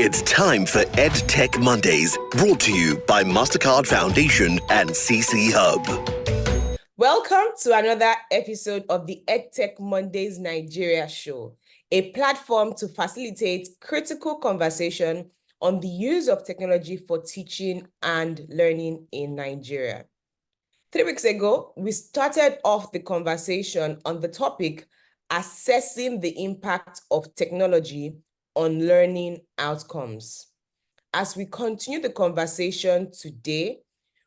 It's time for EdTech Mondays, brought to you by Mastercard Foundation and CC Hub. Welcome to another episode of the EdTech Mondays Nigeria show, a platform to facilitate critical conversation on the use of technology for teaching and learning in Nigeria. 3 weeks ago, we started off the conversation on the topic, assessing the impact of technology on learning outcomes. As we continue the conversation today,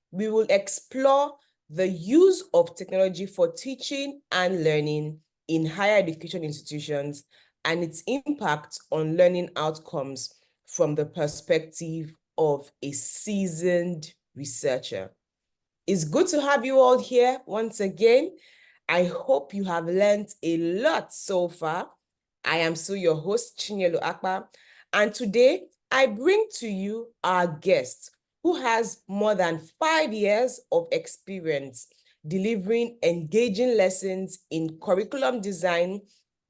we will explore the use of technology for teaching and learning in higher education institutions and its impact on learning outcomes from the perspective of a seasoned researcher. It's good to have you all here once again. I hope you have learned a lot so far. I am still your host, Chinyelu Akpa, and today I bring to you our guest who has more than 5 years of experience delivering engaging lessons in curriculum design,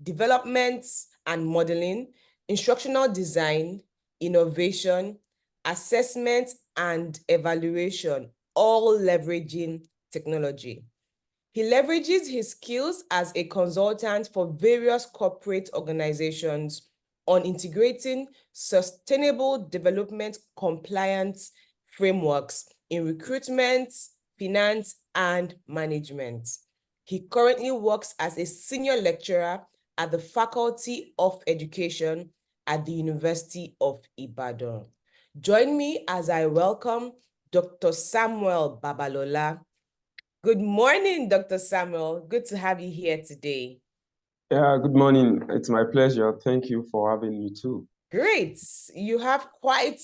development and modeling, instructional design, innovation, assessment, and evaluation, all leveraging technology. He leverages his skills as a consultant for various corporate organizations on integrating sustainable development compliance frameworks in recruitment, finance, and management. He currently works as a senior lecturer at the Faculty of Education at the University of Ibadan. Join me as I welcome Dr. Samuel Babalola. Good morning, Dr. Samuel. Good to have you here today. Yeah, good morning. It's my pleasure. Thank you for having me too. Great. You have quite,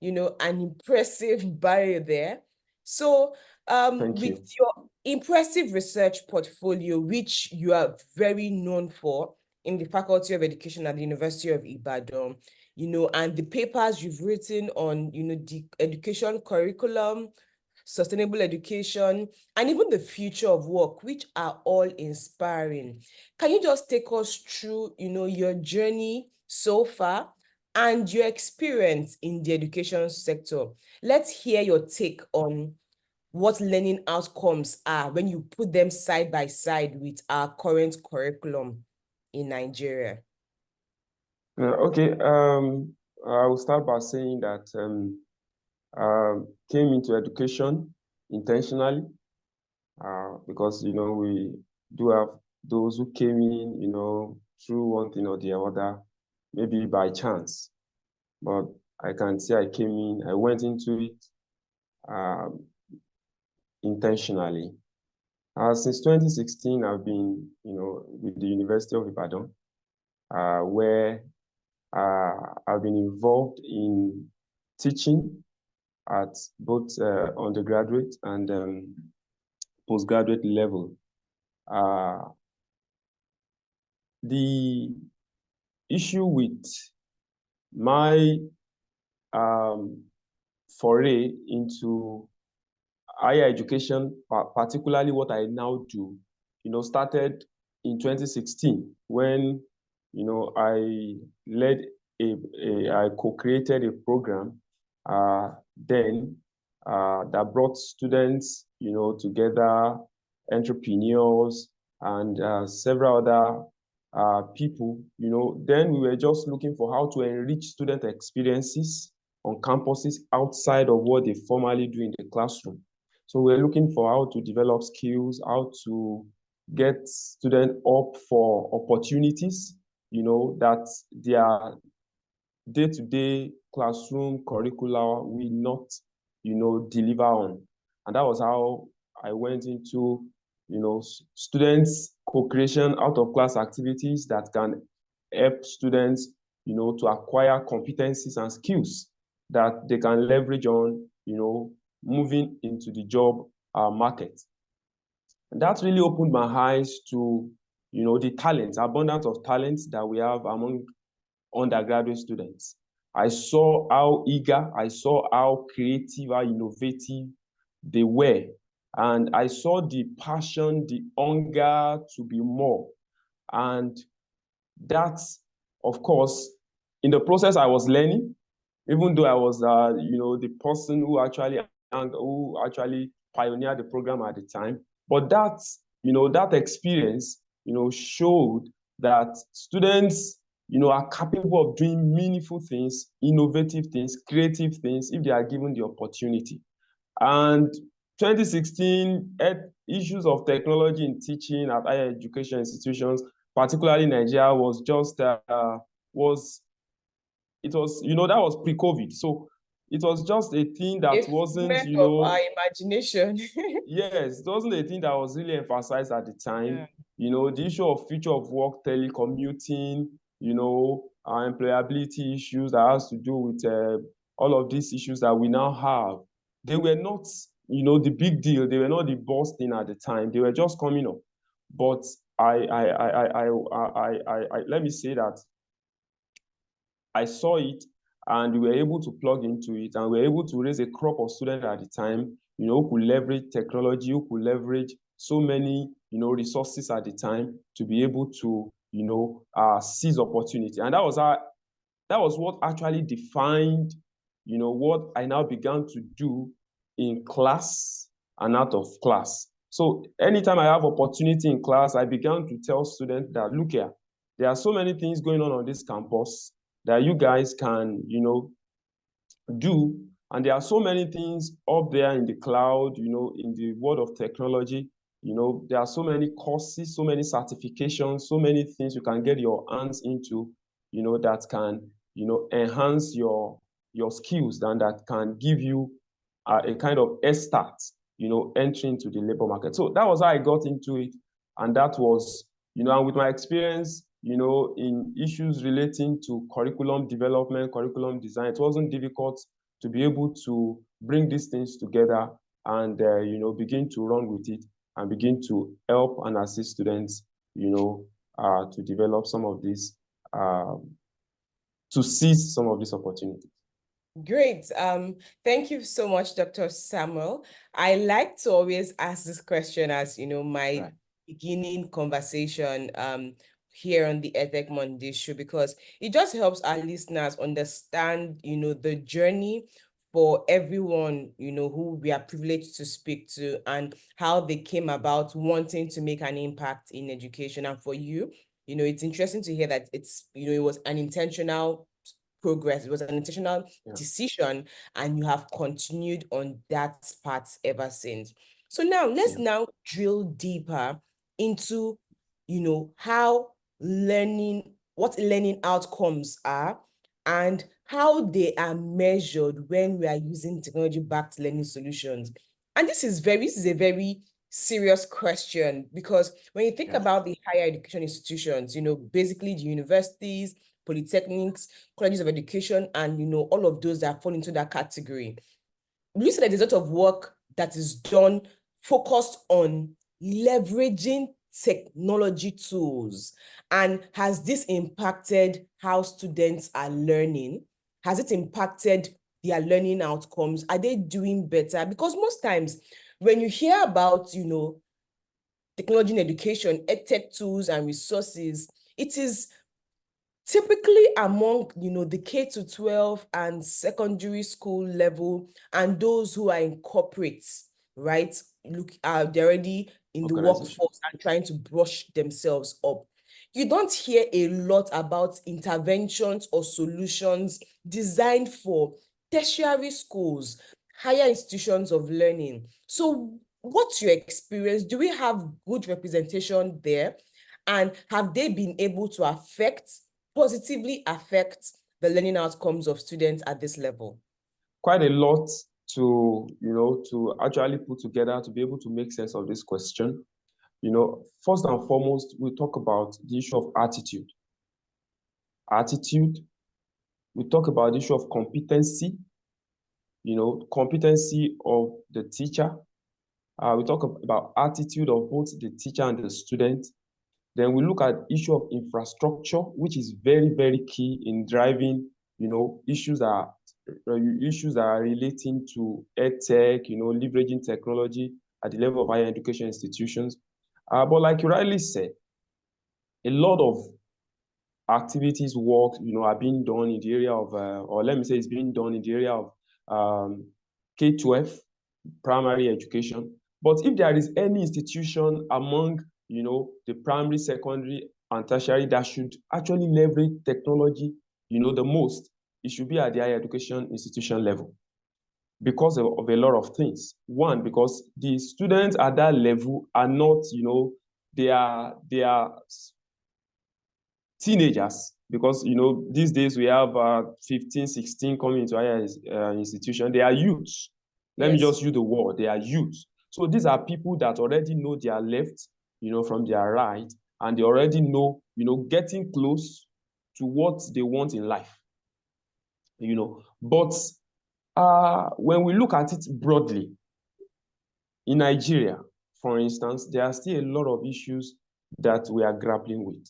an impressive bio there. So with your impressive research portfolio, which you are very known for in the Faculty of Education at the University of Ibadan, and the papers you've written on, the education curriculum, sustainable education, and even the future of work, which are all inspiring. Can you just take us through, your journey so far and your experience in the education sector? Let's hear your take on what learning outcomes are when you put them side by side with our current curriculum in Nigeria. Okay, I will start by saying that came into education intentionally because, we do have those who came in, through one thing or the other, maybe by chance. But I can say I went into it intentionally. Since 2016, I've been, with the University of Ibadan, where I've been involved in teaching at both undergraduate and postgraduate level. The issue with my foray into higher education, particularly what I now do, started in 2016 when, I I co-created a program then that brought students, together, entrepreneurs and several other people, then we were just looking for how to enrich student experiences on campuses outside of what they formally do in the classroom. So we're looking for how to develop skills, how to get students up for opportunities, that their day-to-day classroom curricula will not, deliver on. And that was how I went into, students co-creation out of class activities that can help students, to acquire competencies and skills that they can leverage on, moving into the job market. And that really opened my eyes to, the talents, abundance of talents that we have among undergraduate students. I saw how eager, I saw how creative, how innovative they were. And I saw the passion, the hunger to be more. And that, of course, in the process I was learning, even though I was, the person who actually pioneered the program at the time. But that experience, showed that students, are capable of doing meaningful things, innovative things, creative things, if they are given the opportunity. And 2016, issues of technology in teaching at higher education institutions, particularly in Nigeria, that was pre-COVID. So it was just a thing that A wasn't, figment of our imagination. yes, it wasn't a thing that was really emphasized at the time. Yeah. The issue of future of work, telecommuting, employability issues that has to do with all of these issues that we now have. They were not, the big deal. They were not the boss thing at the time. They were just coming up. But let me say that I saw it, and we were able to plug into it, and we were able to raise a crop of students at the time, who could leverage technology, who could leverage so many, resources at the time to be able to, seize opportunity. And that was what actually defined, what I now began to do in class and out of class. So anytime I have opportunity in class, I began to tell students that, look here, there are so many things going on this campus that you guys can, do. And there are so many things up there in the cloud, in the world of technology. There are so many courses, so many certifications, so many things you can get your hands into, that can, enhance your skills, and that can give you a kind of a start, entry into the labor market. So that was how I got into it. And that was, and with my experience, in issues relating to curriculum development, curriculum design, it wasn't difficult to be able to bring these things together and, begin to run with it and begin to help and assist students, to develop some of these, to seize some of these opportunities. Great. Thank you so much, Dr. Samuel. I like to always ask this question as, my beginning conversation here on the EdTech Mondays show, because it just helps our listeners understand, the journey for everyone, who we are privileged to speak to, and how they came about wanting to make an impact in education. And for you, it's interesting to hear that it's, it was an intentional progress. It was an intentional decision, and you have continued on that path ever since. So now let's now drill deeper into, how what learning outcomes are and how they are measured when we are using technology-backed learning solutions. And this is a very serious question, because when you think about the higher education institutions, basically the universities, polytechnics, colleges of education, and all of those that fall into that category, you see that there's a lot of work that is done focused on leveraging technology tools. And has this impacted how students are learning? Has it impacted their learning outcomes? Are they doing better? Because most times when you hear about, technology in education, EdTech tools and resources, it is typically among, the K-12 and secondary school level, and those who are in corporates, right? They're already in the workforce and trying to brush themselves up. You don't hear a lot about interventions or solutions designed for tertiary schools, higher institutions of learning. So what's your experience? Do we have good representation there? And have they been able to positively affect the learning outcomes of students at this level? Quite a lot to, to actually put together to be able to make sense of this question. First and foremost, we talk about the issue of attitude. We talk about the issue of competency, competency of the teacher. We talk about attitude of both the teacher and the student. Then we look at issue of infrastructure, which is very, very key in driving, issues that are relating to EdTech, leveraging technology at the level of higher education institutions. But like you rightly said, a lot of activities, work, are being done in the area of, or let me say it's being done in the area of K-12, primary education. But if there is any institution among, the primary, secondary, and tertiary that should actually leverage technology, the most, it should be at the higher education institution level because of a lot of things. One, because the students at that level are not, they are teenagers, because these days we have 15, 16 coming into higher institution. They are youths. Let me just use the word, they are youths. So these are people that already know their left, from their right, and they already know, getting close to what they want in life. But when we look at it broadly, in Nigeria, for instance, there are still a lot of issues that we are grappling with.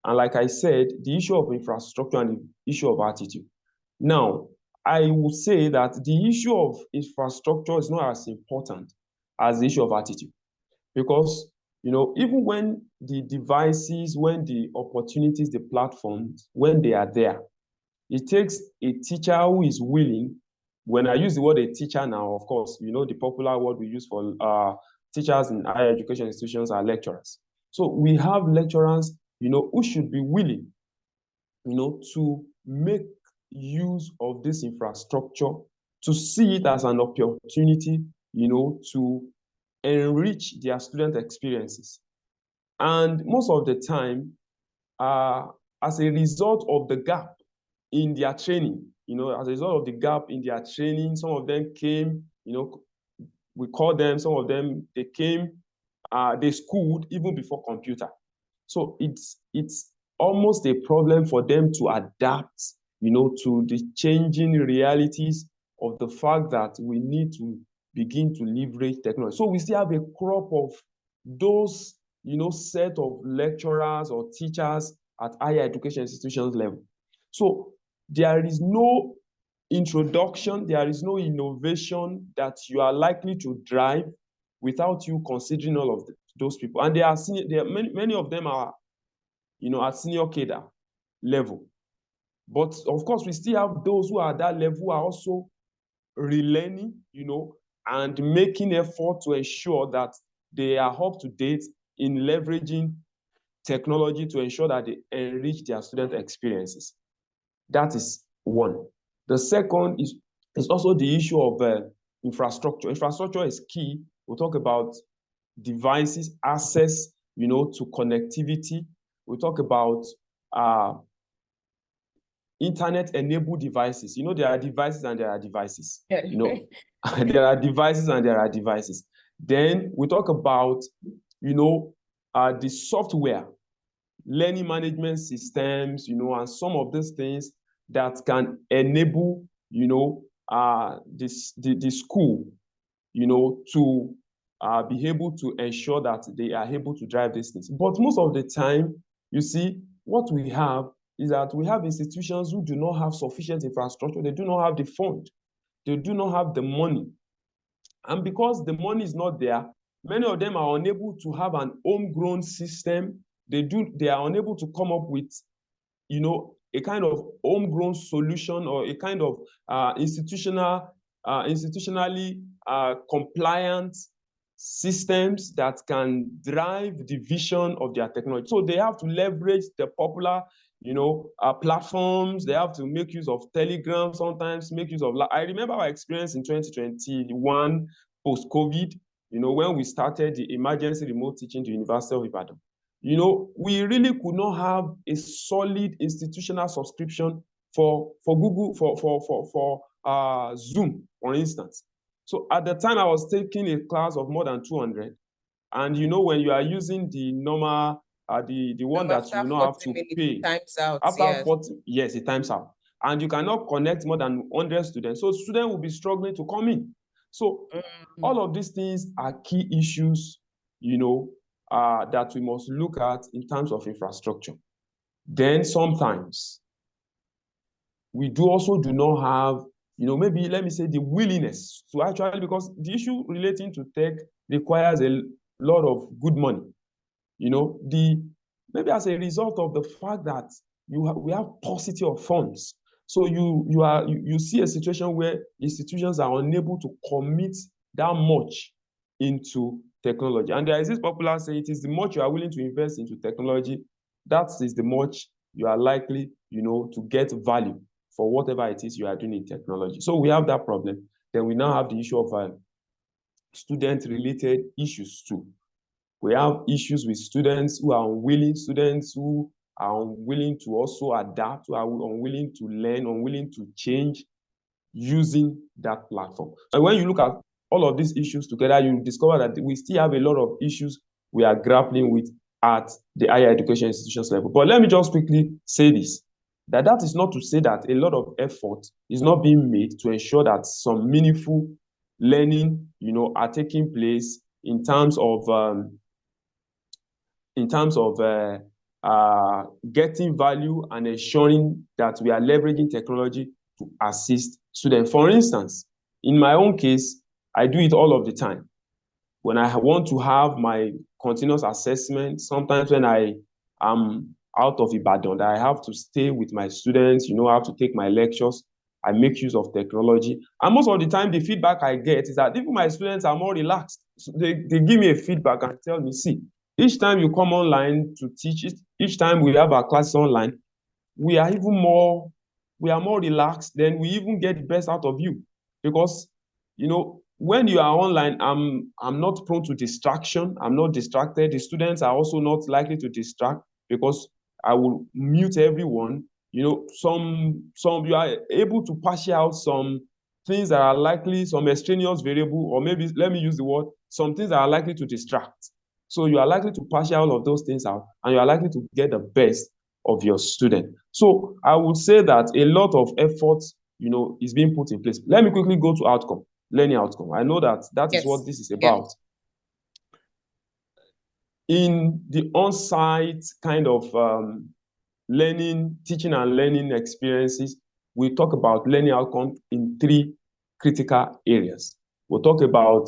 And like I said, the issue of infrastructure and the issue of attitude. Now, I would say that the issue of infrastructure is not as important as the issue of attitude. Because, even when the devices, when the opportunities, the platforms, when they are there, it takes a teacher who is willing. When I use the word a teacher now, of course, the popular word we use for teachers in higher education institutions are lecturers. So we have lecturers, who should be willing, to make use of this infrastructure, to see it as an opportunity, to enrich their student experiences. And most of the time, as a result of the gap in their training, as a result of the gap in their training, some of them came, we call them, some of them, they came, they schooled even before computer. So it's almost a problem for them to adapt, to the changing realities of the fact that we need to begin to leverage technology. So we still have a crop of those, set of lecturers or teachers at higher education institutions level. So there is no introduction, there is no innovation that you are likely to drive without you considering all of those people. And many of them are, at senior cadre level. But of course, we still have those who are at that level who are also relearning, and making effort to ensure that they are up to date in leveraging technology to ensure that they enrich their student experiences. That is one. The second is also the issue of infrastructure. Infrastructure is key. We'll talk about devices, access, to connectivity. We'll talk about internet-enabled devices. There are devices and there are devices. There are devices and there are devices. Then we talk about, the software, learning management systems, and some of these things that can enable, the school, to be able to ensure that they are able to drive these things. But most of the time, you see, what we have is that we have institutions who do not have sufficient infrastructure. They do not have the fund. They do not have the money. And because the money is not there, many of them are unable to have an homegrown system. They are unable to come up with, a kind of homegrown solution or a kind of institutionally compliant systems that can drive the vision of their technology. So they have to leverage the popular, platforms. They have to make use of Telegram, sometimes make use of, I remember our experience in 2021 post-COVID, when we started the emergency remote teaching to the University of Ibadan. We really could not have a solid institutional subscription for Google, for Zoom, for instance. So at the time I was taking a class of more than 200. And when you are using the normal, the one that you not have to pay. Times out, after 40, yes, it times out. And you cannot connect more than 100 students. So students will be struggling to come in. So all of these things are key issues, that we must look at in terms of infrastructure. Then sometimes we do not have, maybe let me say the willingness to actually, because the issue relating to tech requires a lot of good money. Maybe as a result of the fact that we have paucity of funds. So you see a situation where institutions are unable to commit that much into technology. And there is this popular saying, it is the much you are willing to invest into technology, that is the much you are likely, to get value for whatever it is you are doing in technology. So we have that problem. Then we now have the issue of student-related issues too. We have issues with students who are unwilling, students who are unwilling to also adapt, who are unwilling to learn, unwilling to change using that platform. And when you look at all of these issues together, you discover that we still have a lot of issues we are grappling with at the higher education institutions level. But let me just quickly say this, that is not to say that a lot of effort is not being made to ensure that some meaningful learning, are taking place in terms of getting value and ensuring that we are leveraging technology to assist students. For instance, in my own case, I do it all of the time. When I want to have my continuous assessment, sometimes when I am out of Ibadan, that I have to stay with my students, I have to take my lectures, I make use of technology. And most of the time, the feedback I get is that even my students are more relaxed. So they give me a feedback and tell me, see, each time you come online to teach it, each time we have our classes online, we are more relaxed, then we even get the best out of you. Because, when you are online, I'm not prone to distraction. I'm not distracted. The students are also not likely to distract because I will mute everyone. Some you are able to parse out some things that are likely, some extraneous variable, or maybe let me use the word, some things that are likely to distract. So you are likely to parse all of those things out, and you are likely to get the best of your student. So I would say that a lot of effort, is being put in place. Let me quickly go to outcome, learning outcome. I know that is what this is about. Yes. In the on-site kind of teaching and learning experiences, we talk about learning outcome in 3 critical areas. We'll talk about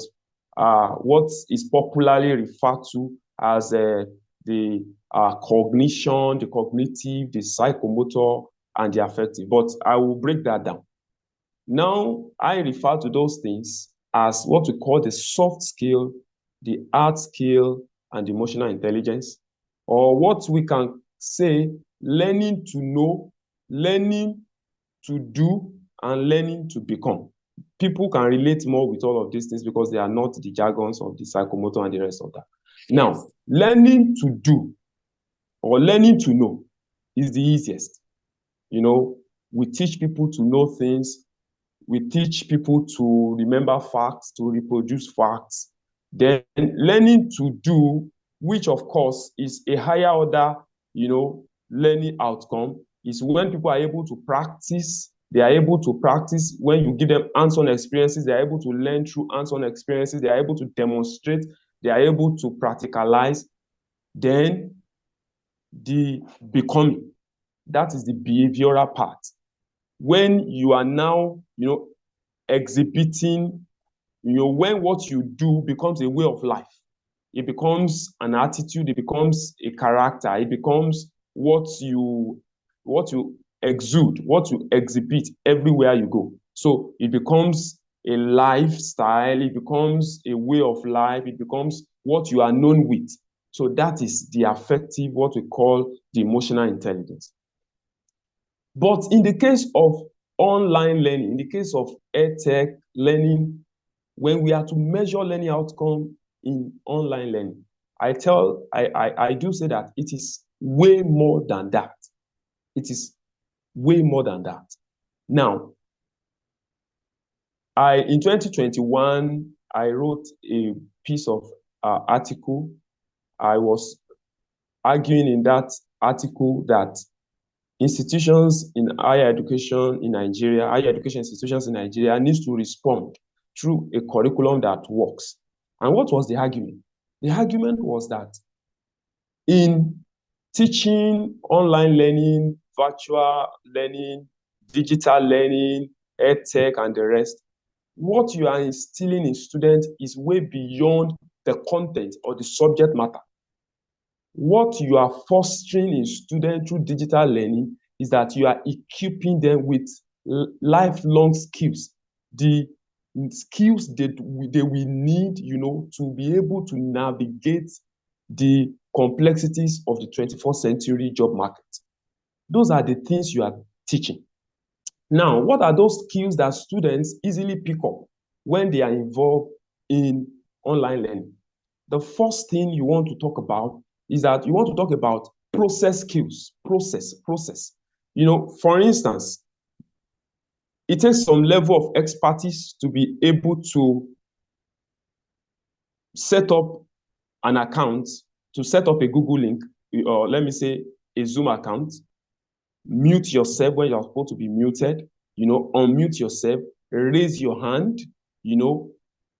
what is popularly referred to as the cognition, the cognitive, the psychomotor, and the affective. But I will break that down. Now, I refer to those things as what we call the soft skill, the hard skill, and the emotional intelligence, or what we can say learning to know, learning to do, and learning to become. People can relate more with all of these things because they are not the jargons of the psychomotor and the rest of that. Now, learning to do or learning to know is the easiest. We teach people to know things. We teach people to remember facts, to reproduce facts. Then learning to do, which of course is a higher order, learning outcome, is when people are able to practice. They are able to practice when you give them hands-on experiences. They are able to learn through hands-on experiences. They are able to demonstrate. They are able to practicalize. Then the becoming, that is the behavioral part. When you are now, exhibiting, when what you do becomes a way of life, it becomes an attitude, it becomes a character, it becomes what you exude, what you exhibit everywhere you go. So it becomes a lifestyle, it becomes a way of life, it becomes what you are known with. So that is the affective, what we call the emotional intelligence. But in the case of online learning, in the case of EdTech learning, when we are to measure learning outcome in online learning, I do say that it is way more than that. It is way more than that. Now, in 2021, I wrote a piece of article. I was arguing in that article that institutions in higher education in Nigeria, higher education institutions in Nigeria needs to respond through a curriculum that works. And what was the argument? The argument was that in teaching, online learning, virtual learning, digital learning, EdTech, and the rest, what you are instilling in students is way beyond the content or the subject matter. what you are fostering in students through digital learning is that you are equipping them with lifelong skills, the skills that they will need, to be able to navigate the complexities of the 21st century job market. Those are the things you are teaching. Now, what are those skills that students easily pick up when they are involved in online learning? The first thing you want to talk about is that you want to talk about process skills, process. For instance, it takes some level of expertise to be able to set up an account, to set up a Google link, or let me say a Zoom account, mute yourself when you're supposed to be muted, unmute yourself, raise your hand,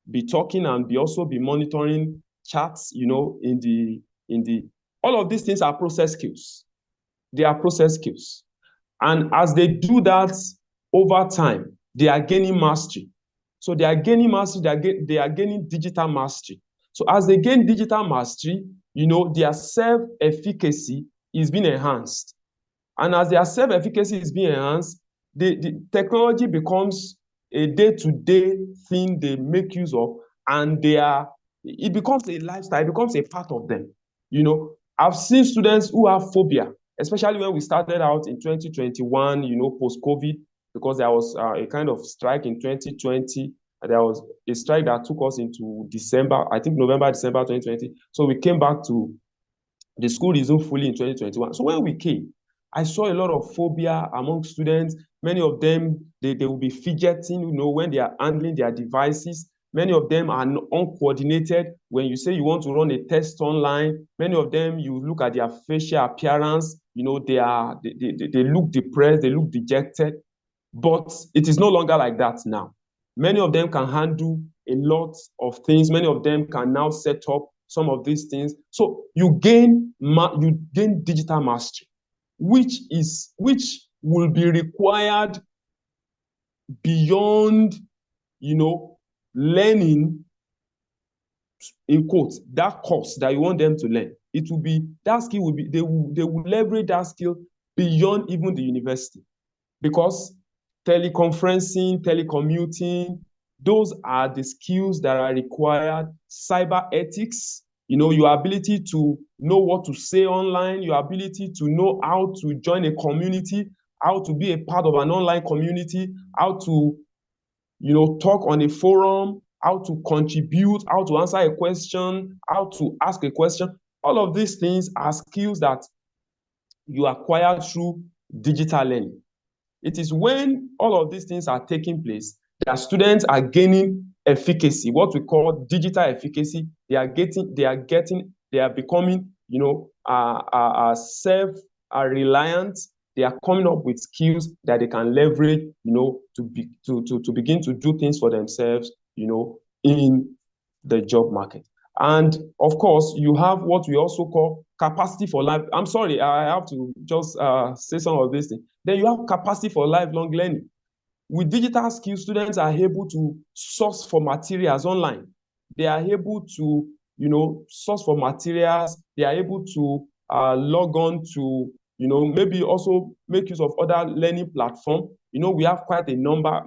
be talking and also be monitoring chats, in the, all of these things are process skills. They are process skills. And as they do that over time, they are gaining mastery. So they are gaining mastery, they are gaining digital mastery. So as they gain digital mastery, their self-efficacy is being enhanced. And as their self-efficacy is being enhanced, the technology becomes a day-to-day thing they make use of, and it becomes a lifestyle, it becomes a part of them. I've seen students who have phobia, especially when we started out in 2021, post-COVID, because there was a kind of strike in 2020. There was a strike that took us into December, I think November, December 2020. So we came back to the school resumed fully in 2021. So when we came, I saw a lot of phobia among students. Many of them, they will be fidgeting, when they are handling their devices. Many of them are uncoordinated. When you say you want to run a test online, many of them, you look at their facial appearance, they look depressed, they look dejected. But it is no longer like that now. Many of them can handle a lot of things. Many of them can now set up some of these things. So you gain digital mastery, which will be required beyond, learning, in quotes, that course that you want them to learn. It will be, that skill will be, they will leverage that skill beyond even the university, because teleconferencing, telecommuting, those are the skills that are required. Cyber ethics, your ability to know what to say online, your ability to know how to join a community, how to be a part of an online community, how to, talk on a forum, how to contribute, how to answer a question, how to ask a question. All of these things are skills that you acquire through digital learning. It is when all of these things are taking place that students are gaining efficacy, what we call digital efficacy. They are becoming, self-reliant. They are coming up with skills that they can leverage, to begin to do things for themselves, in the job market. And of course, you have what we also call capacity for life. I'm sorry, I have to just say some of these things. Then you have capacity for lifelong learning. With digital skills, students are able to source for materials online. They are able to, source for materials. They are able to log on to, maybe also make use of other learning platforms. We have quite a number,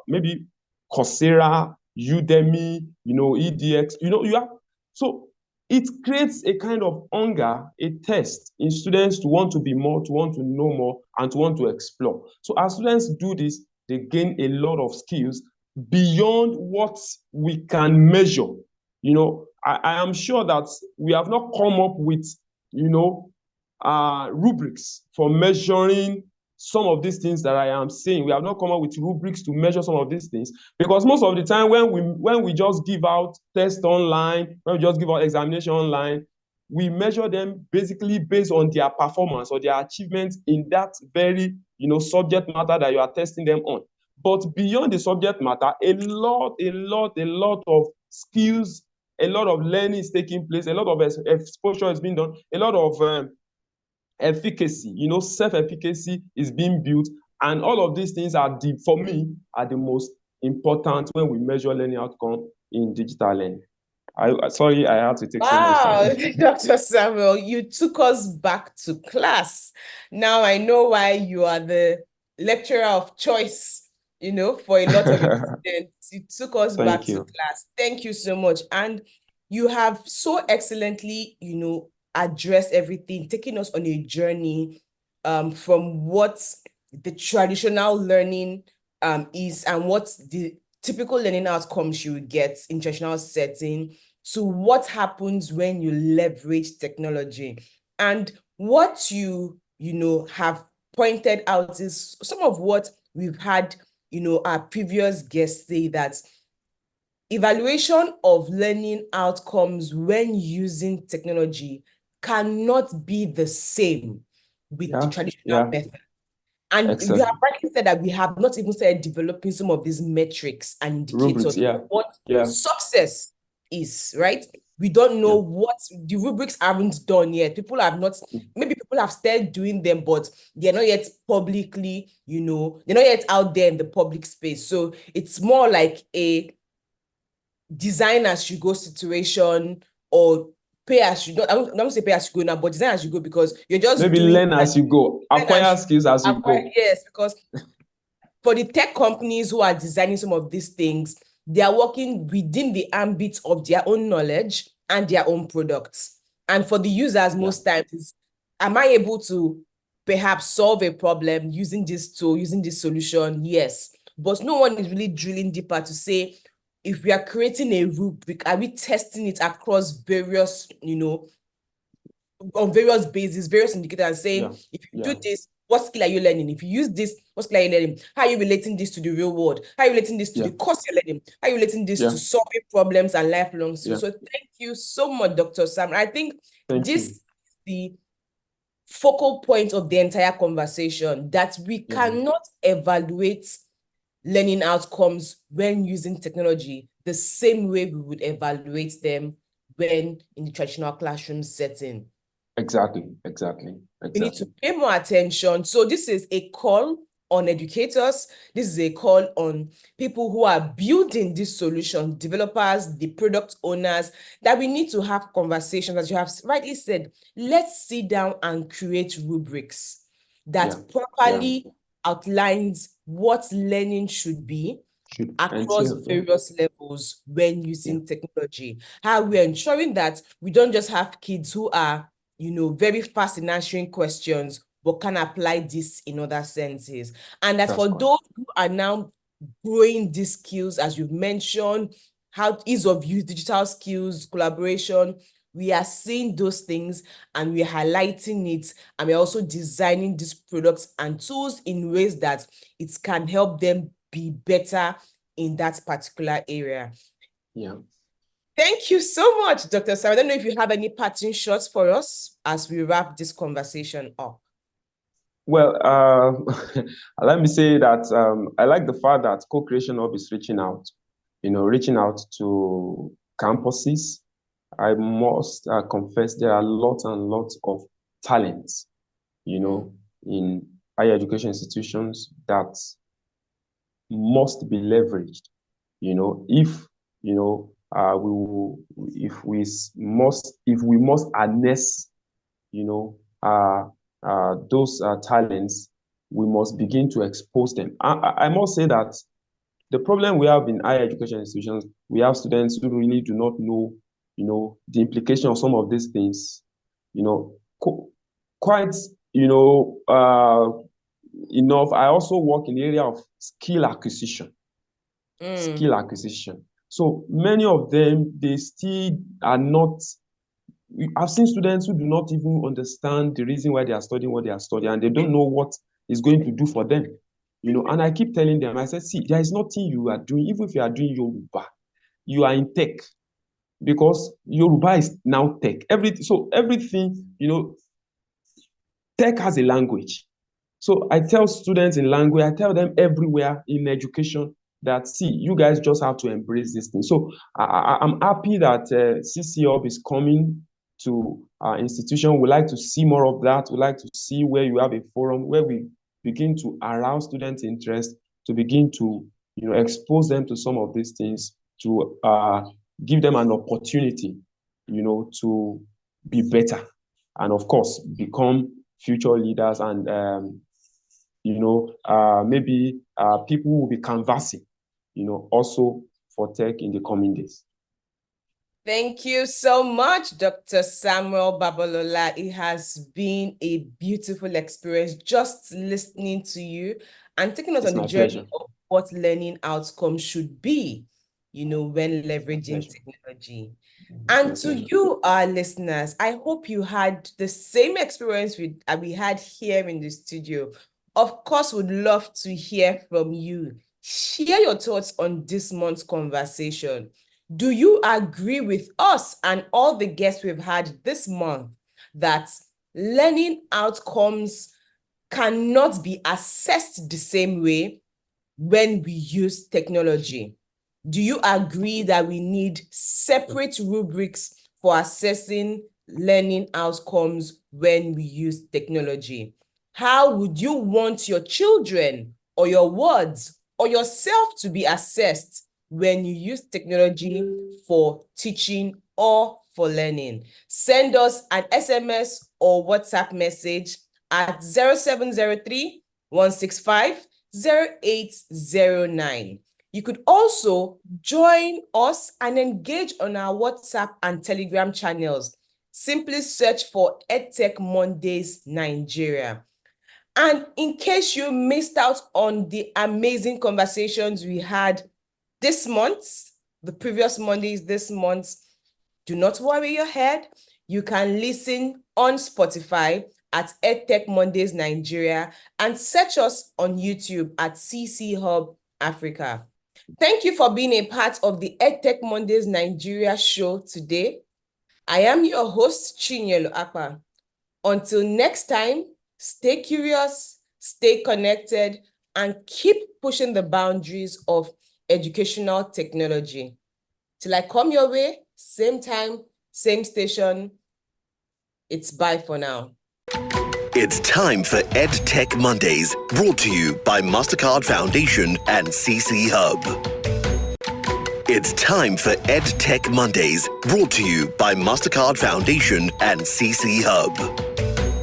maybe Coursera, Udemy, EDX, you have, so it creates a kind of hunger, a thirst in students to want to be more, to want to know more, and to want to explore. So as students do this, they gain a lot of skills beyond what we can measure. I am sure that we have not come up with, rubrics for measuring some of these things that I am saying. We have not come up with rubrics to measure some of these things, because most of the time when we just give out tests online, when we just give out examination online, we measure them basically based on their performance or their achievements in that very, subject matter that you are testing them on. But beyond the subject matter, a lot of skills, a lot of learning is taking place, a lot of exposure is being done, a lot of efficacy, self-efficacy is being built. And all of these things for me, are the most important when we measure learning outcome in digital learning. Sorry, I had to take so much Wow, time. Dr. Samuel, you took us back to class. Now I know why you are the lecturer of choice, for a lot of your students. You took us back Thank to you. class. Thank you so much. And you have so excellently, addressed everything, taking us on a journey from what the traditional learning is and what the typical learning outcomes you get in traditional setting to what happens when you leverage technology. And what you have pointed out is some of what we've had, our previous guests say, that evaluation of learning outcomes when using technology cannot be the same with the traditional method. And you have Excellent. rightly said that we have not even started developing some of these metrics and indicators Rubrics, yeah. of what Yeah. success is, right? We don't know what the rubrics aren't done yet. People have not, maybe people have started doing them, but they're not yet publicly, they're not yet out there in the public space. So it's more like a design as you go situation, or pay as you don't. I don't say pay as you go now, but design as you go, because you're just Maybe doing learn as you go, acquire skills as you go. Yes, because for the tech companies who are designing some of these things, they are working within the ambit of their own knowledge and their own products. And for the users, most times, am I able to perhaps solve a problem using this tool, using this solution? Yes. But no one is really drilling deeper to say, if we are creating a rubric, are we testing it across various, on various bases, various indicators, and saying, if you do this, what skill are you learning? If you use this, what skill are you learning? How are you relating this to the real world? How are you relating this to the course you're learning? How are you relating this to solving problems and lifelong skills? So thank you so much, Dr. Sam. I think this is the focal point of the entire conversation, that we cannot evaluate learning outcomes when using technology the same way we would evaluate them when in the traditional classroom setting. Exactly. We need to pay more attention. So this is a call on educators. This is a call on people who are building this solution, developers, the product owners, that we need to have conversations. As you have rightly said, let's sit down and create rubrics that properly outlines what learning should be across various levels when using technology. How we're ensuring that we don't just have kids who are, very fast in answering questions, but can apply this in other senses. And that for those who are now growing these skills, as you've mentioned, how ease of use, digital skills, collaboration, we are seeing those things and we're highlighting it, and we're also designing these products and tools in ways that it can help them be better in that particular area. Thank you so much, Dr. Sam. I don't know if you have any parting shots for us as we wrap this conversation up. Well, let me say that I like the fact that Co-Creation Hub is reaching out to campuses. I must confess there are lots and lots of talents, in higher education institutions that must be leveraged. If we must harness, those talents, we must begin to expose them. I must say that the problem we have in higher education institutions, we have students who really do not know, the implication of some of these things, quite, enough. I also work in the area of skill acquisition. So many of them, they still are not. I've seen students who do not even understand the reason why they are studying what they are studying, and they don't know what it's going to do for them. And I keep telling them, I said, see, there is nothing you are doing, even if you are doing Yoruba, you are in tech, because Yoruba is now tech. Everything, tech has a language. So I tell students in language, I tell them everywhere in education that, see, you guys just have to embrace this thing. So I'm happy that CC Hub is coming to our institution. We like to see more of that. We like to see where you have a forum where we begin to arouse students' interest, to begin to expose them to some of these things, to give them an opportunity, to be better, and of course, become future leaders, and maybe people will be canvassing, also for tech in the coming days. Thank you so much, Dr. Samuel Babalola. It has been a beautiful experience just listening to you and taking us on the journey of what learning outcomes should be, when leveraging technology. And to you, our listeners, I hope you had the same experience we had here in the studio. Of course, we'd love to hear from you. Share your thoughts on this month's conversation. Do you agree with us and all the guests we've had this month that learning outcomes cannot be assessed the same way when we use technology? Do you agree that we need separate rubrics for assessing learning outcomes when we use technology? How would you want your children or your words or yourself to be assessed when you use technology for teaching or for learning? Send us an SMS or WhatsApp message at 0703 165 0809. You could also join us and engage on our WhatsApp and Telegram channels. Simply search for EdTech Mondays Nigeria. And in case you missed out on the amazing conversations we had this month, the previous Mondays this month, do not worry your head. You can listen on Spotify at EdTech Mondays Nigeria and search us on YouTube at CC Hub Africa. Thank you for being a part of the EdTech Mondays Nigeria show today. I am your host, Chinyelu Akpa. Until next time, stay curious, stay connected, and keep pushing the boundaries of educational technology. Till I come your way, same time, same station. It's bye for now. It's time for EdTech Mondays, brought to you by MasterCard Foundation and CC Hub. It's time for EdTech Mondays, brought to you by MasterCard Foundation and CC Hub.